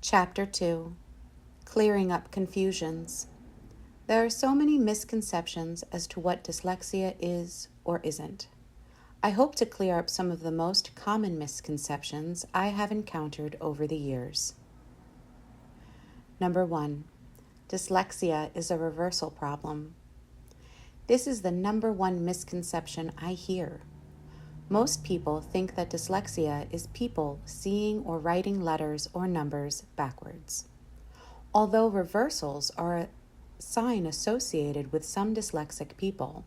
Chapter 2. Clearing up confusions. There are so many misconceptions as to what dyslexia is or isn't. I hope to clear up some of the most common misconceptions I have encountered over the years. Number 1. Dyslexia is a reversal problem. This is the number one misconception I hear. Most people think that dyslexia is people seeing or writing letters or numbers backwards. Although reversals are a sign associated with some dyslexic people,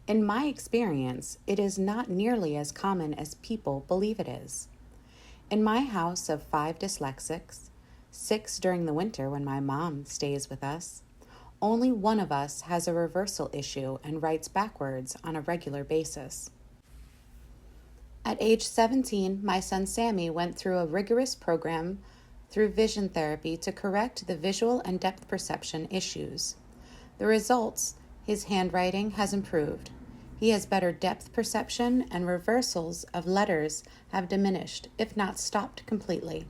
in my experience, it is not nearly as common as people believe it is. In my house of 5 dyslexics, 6 during the winter when my mom stays with us, only one of us has a reversal issue and writes backwards on a regular basis. At age 17, my son Sammy went through a rigorous program through vision therapy to correct the visual and depth perception issues. The results, his handwriting has improved. He has better depth perception and reversals of letters have diminished, if not stopped completely.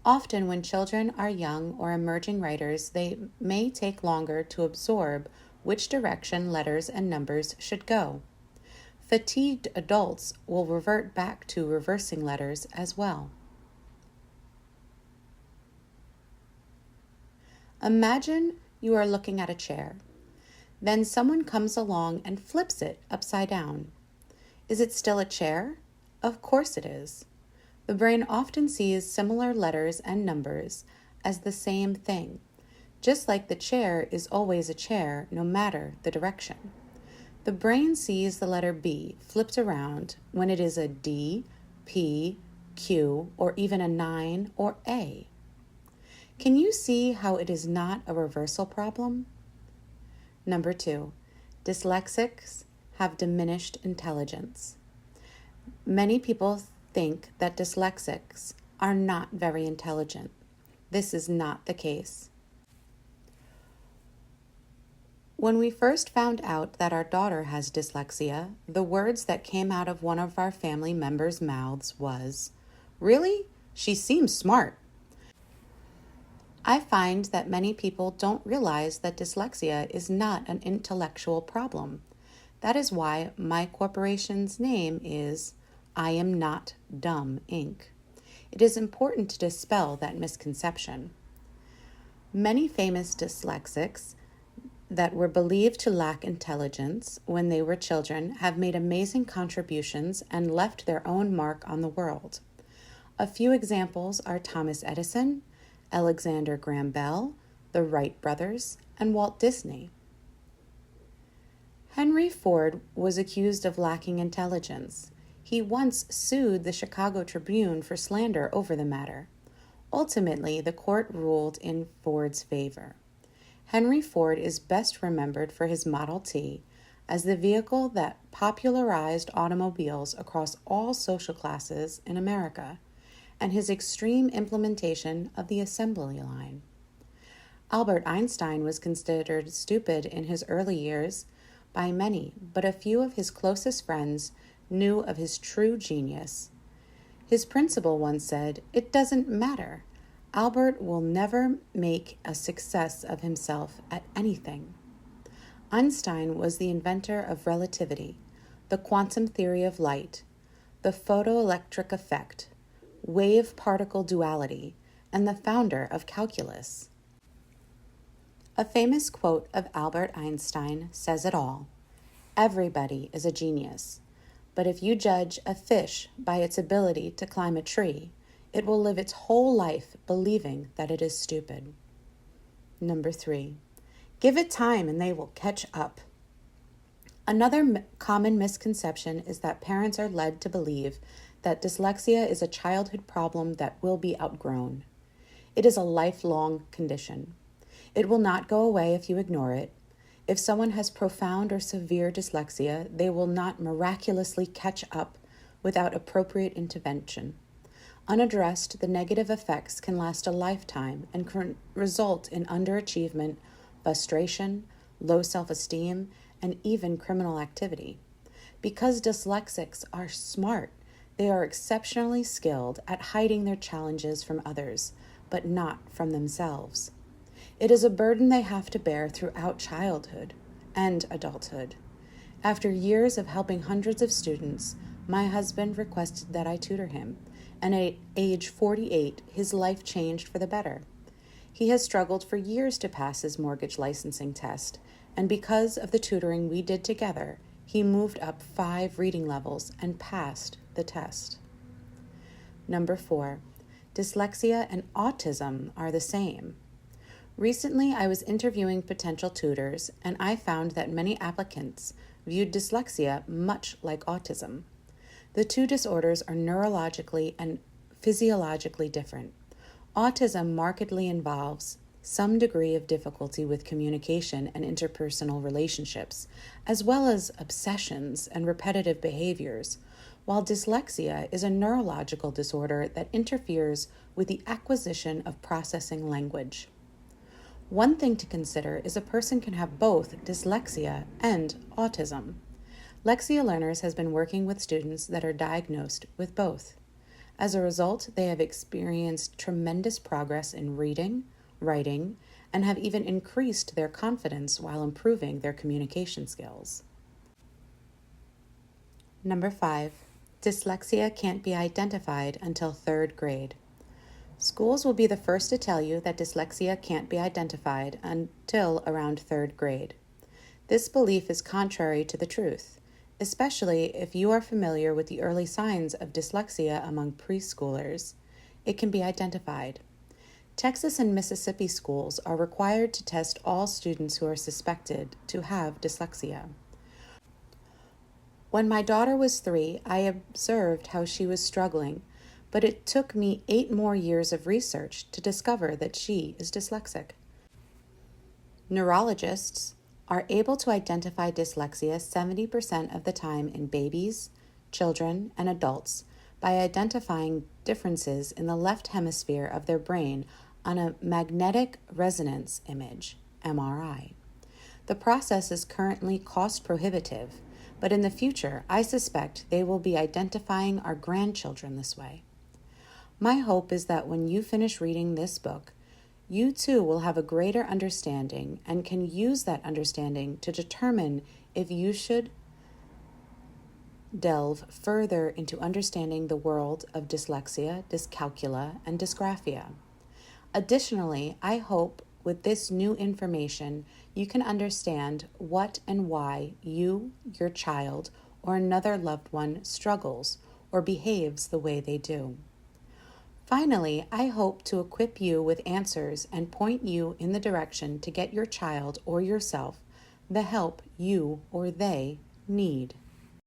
Often when children are young or emerging writers, they may take longer to absorb which direction letters and numbers should go. Fatigued adults will revert back to reversing letters as well. Imagine you are looking at a chair. Then someone comes along and flips it upside down. Is it still a chair? Of course it is. The brain often sees similar letters and numbers as the same thing, just like the chair is always a chair no matter the direction. The brain sees the letter B flipped around when it is a D, P, Q, or even a 9 or A. Can you see how it is not a reversal problem? Number 2, dyslexics have diminished intelligence. Many people think that dyslexics are not very intelligent. This is not the case. When we first found out that our daughter has dyslexia, the words that came out of one of our family members' mouths was, "Really? She seems smart." I find that many people don't realize that dyslexia is not an intellectual problem. That is why my corporation's name is I Am Not Dumb, Inc. It is important to dispel that misconception. Many famous dyslexics that were believed to lack intelligence when they were children have made amazing contributions and left their own mark on the world. A few examples are Thomas Edison, Alexander Graham Bell, the Wright brothers, and Walt Disney. Henry Ford was accused of lacking intelligence. He once sued the Chicago Tribune for slander over the matter. Ultimately, the court ruled in Ford's favor. Henry Ford is best remembered for his Model T as the vehicle that popularized automobiles across all social classes in America, and his extreme implementation of the assembly line. Albert Einstein was considered stupid in his early years by many, but a few of his closest friends knew of his true genius. His principal once said, "It doesn't matter. Albert will never make a success of himself at anything." Einstein was the inventor of relativity, the quantum theory of light, the photoelectric effect, wave-particle duality, and the founder of calculus. A famous quote of Albert Einstein says it all: "Everybody is a genius, but if you judge a fish by its ability to climb a tree, it will live its whole life believing that it is stupid." Number 3, give it time and they will catch up. Another common misconception is that parents are led to believe that dyslexia is a childhood problem that will be outgrown. It is a lifelong condition. It will not go away if you ignore it. If someone has profound or severe dyslexia, they will not miraculously catch up without appropriate intervention. Unaddressed, the negative effects can last a lifetime and can result in underachievement, frustration, low self-esteem, and even criminal activity. Because dyslexics are smart, they are exceptionally skilled at hiding their challenges from others but not from themselves. It is a burden they have to bear throughout childhood and adulthood. After years of helping hundreds of students, my husband requested that I tutor him, and at age 48, his life changed for the better. He has struggled for years to pass his mortgage licensing test, and because of the tutoring we did together, he moved up 5 reading levels and passed the test. Number 4, dyslexia and autism are the same. Recently, I was interviewing potential tutors, and I found that many applicants viewed dyslexia much like autism. The two disorders are neurologically and physiologically different. Autism markedly involves some degree of difficulty with communication and interpersonal relationships, as well as obsessions and repetitive behaviors, while dyslexia is a neurological disorder that interferes with the acquisition of processing language. One thing to consider is a person can have both dyslexia and autism. Lexia Learners has been working with students that are diagnosed with both. As a result, they have experienced tremendous progress in reading, writing, and have even increased their confidence while improving their communication skills. Number 5, dyslexia can't be identified until 3rd grade. Schools will be the first to tell you that dyslexia can't be identified until around 3rd grade. This belief is contrary to the truth, especially if you are familiar with the early signs of dyslexia among preschoolers. It can be identified. Texas and Mississippi schools are required to test all students who are suspected to have dyslexia. When my daughter was 3, I observed how she was struggling, but it took me 8 more years of research to discover that she is dyslexic. Neurologists are able to identify dyslexia 70% of the time in babies, children, and adults by identifying differences in the left hemisphere of their brain on a magnetic resonance image, MRI. The process is currently cost prohibitive, but in the future, I suspect they will be identifying our grandchildren this way. My hope is that when you finish reading this book, you too will have a greater understanding and can use that understanding to determine if you should delve further into understanding the world of dyslexia, dyscalculia, and dysgraphia. Additionally, I hope with this new information, you can understand what and why you, your child, or another loved one struggles or behaves the way they do. Finally, I hope to equip you with answers and point you in the direction to get your child or yourself the help you or they need.